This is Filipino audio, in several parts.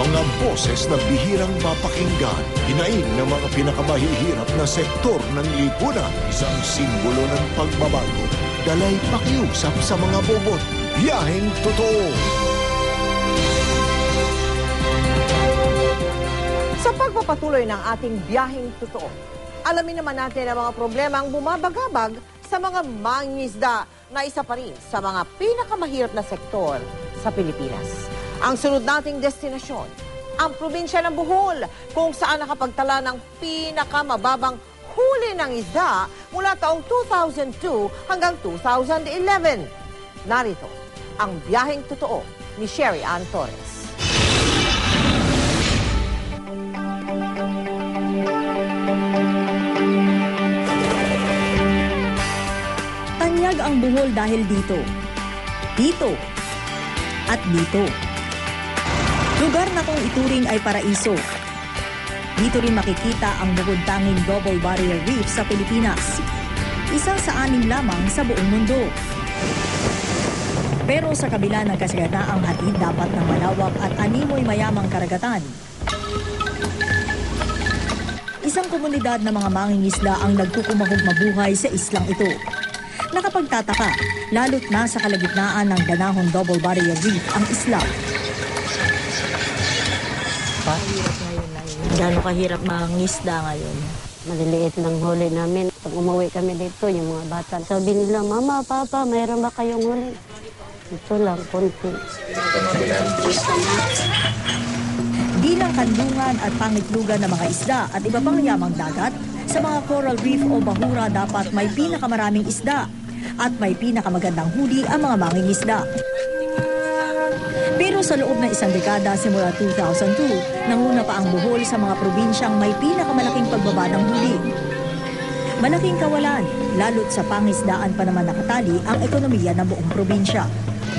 Mga boses na bihirang mapakinggan, hinaing ng mga pinakamahihirap na sektor ng lipunan, isang simbolo ng pagbabago. Dalay pakiusap sa mga bobot. Biyaheng Totoo. Sa pagpapatuloy ng ating Biyaheng Totoo, alamin naman natin ang mga problemang bumabagabag sa mga mangingisda na isa pa rin sa mga pinakamahirap na sektor sa Pilipinas. Ang sunod nating destinasyon, ang probinsya ng Bohol, kung saan nakapagtala ng pinakamababang huli ng isda mula taong 2002 hanggang 2011. Narito ang Biyaheng Totoo ni Sherry Ann Torres. Tanyag ang Bohol dahil dito, at dito. Lugar na kung ituring ay paraiso. Dito rin makikita ang bukod-tanging double barrier reef sa Pilipinas. Isa sa 6 lamang sa buong mundo. Pero sa kabila ng kasiganaang hatid dapat ng malawak at animoy mayamang karagatan, isang komunidad ng mga mangingisda ang nagkukumahog mabuhay sa islang ito. Nakapagtataka, lalo't nasa kalagitnaan ng ganahong double barrier reef ang isla. Gano'ng kahirap mangisda ngayon? Maliliit ng huli namin. Pag umuwi kami dito, yung mga bata, sabi nila, Mama, Papa, mayroon ba kayong huli? Ito lang, konti. Di lang kanlungan at pangitlugan ng mga isda at iba pang yamang dagat, sa mga coral reef o bahura dapat may pinakamaraming isda at may pinakamagandang huli ang mga mangingisda. Pero sa loob ng isang dekada simula 2002, nanguna pa ang Bohol sa mga probinsyang may pinakamalaking pagbaba ng huli. Malaking kawalan, lalo't sa pangisdaan pa naman nakatali ang ekonomiya ng buong probinsya.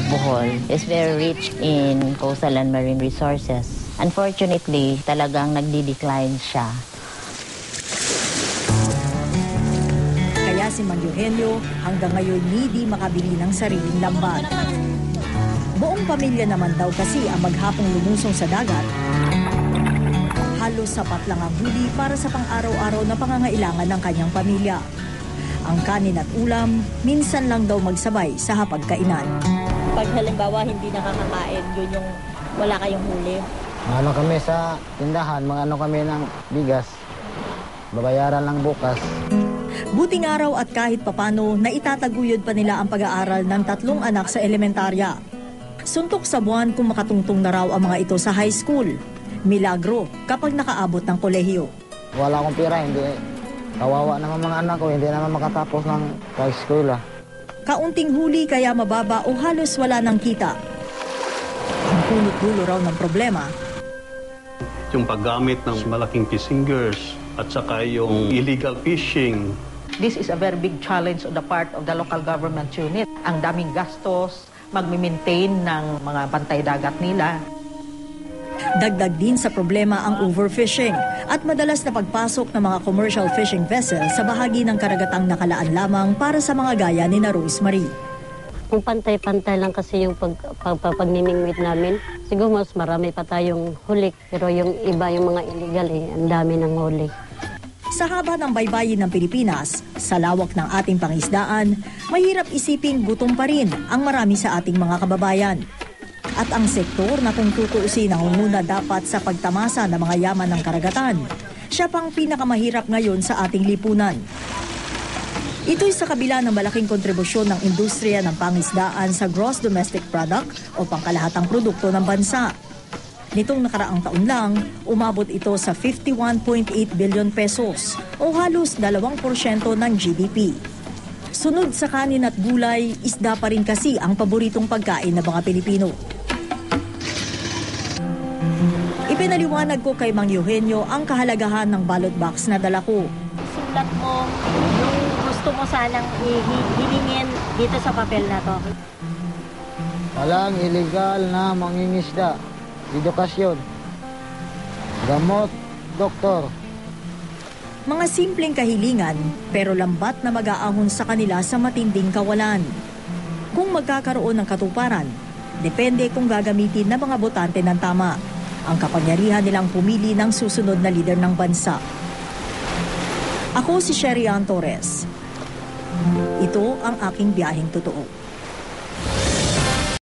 Bohol is very rich in coastal and marine resources. Unfortunately, talagang nagdi-decline siya. Kaya si Mang Eugenio hanggang ngayon hindi makabili ng sariling lambat. Buong pamilya naman daw kasi ang maghapong lumusong sa dagat. Halos sapat lang ang huli para sa pang-araw-araw na pangangailangan ng kanyang pamilya. Ang kanin at ulam, minsan lang daw magsabay sa hapagkainan. Pag halimbawa hindi nakakakain, yun yung wala kayong huli. Ano kami sa tindahan, mga kami ng bigas. Babayaran lang bukas. Buting araw at kahit papano, naitataguyod pa nila ang pag-aaral ng 3 anak sa elementarya. Suntok sa buwan kung makatungtong na raw ang mga ito sa high school. Milagro kapag nakaabot ng kolehiyo. Wala akong pira, hindi. Kawawa naman mga anak ko, hindi naman makatapos ng high school. Kaunting huli kaya mababa o halos wala ng kita. Ang punot-dulo raw ng problema, yung paggamit ng malaking fishing gears at saka yung illegal fishing. This is a very big challenge on the part of the local government unit. Ang daming gastos, mag-maintain ng mga bantay dagat nila. dagdag din sa problema ang overfishing at madalas na pagpasok ng mga commercial fishing vessels sa bahagi ng karagatang nakalaan lamang para sa mga gaya ni na Rosemary. Kung pantay-pantay lang kasi yung pagniningwit namin, siguro mas marami pa tayong huli. Pero yung iba, yung mga illegal, ang dami ng huli. Sa haba ng baybayin ng Pilipinas, sa lawak ng ating pangisdaan, mahirap isiping gutom pa rin ang marami sa ating mga kababayan. At ang sektor na kung tutuusin nangunguna dapat sa pagtamasa ng mga yaman ng karagatan, siya pang pinakamahirap ngayon sa ating lipunan. Ito'y sa kabila ng malaking kontribusyon ng industriya ng pangisdaan sa gross domestic product o pangkalahatang produkto ng bansa. Nitong nakaraang taon lang, umabot ito sa 51.8 billion pesos o halos 2% ng GDP. Sunod sa kanin at gulay, isda pa rin kasi ang paboritong pagkain ng mga Pilipino. Ipinaliwanag ko kay Mang Eugenio ang kahalagahan ng ballot box na dala ko. Sulat mo yung gusto mo sanang hilingin dito sa papel na to. Walang illegal na mangingisda. Edukasyon, gamot, doktor. Mga simpleng kahilingan pero lambat na mag-aahon sa kanila sa matinding kawalan. Kung magkakaroon ng katuparan, depende kung gagamitin ng mga botante ng tama. ang kapangyarihan nilang pumili ng susunod na lider ng bansa. Ako si Sherry Ann Torres. Ito ang aking biyaheng totoo.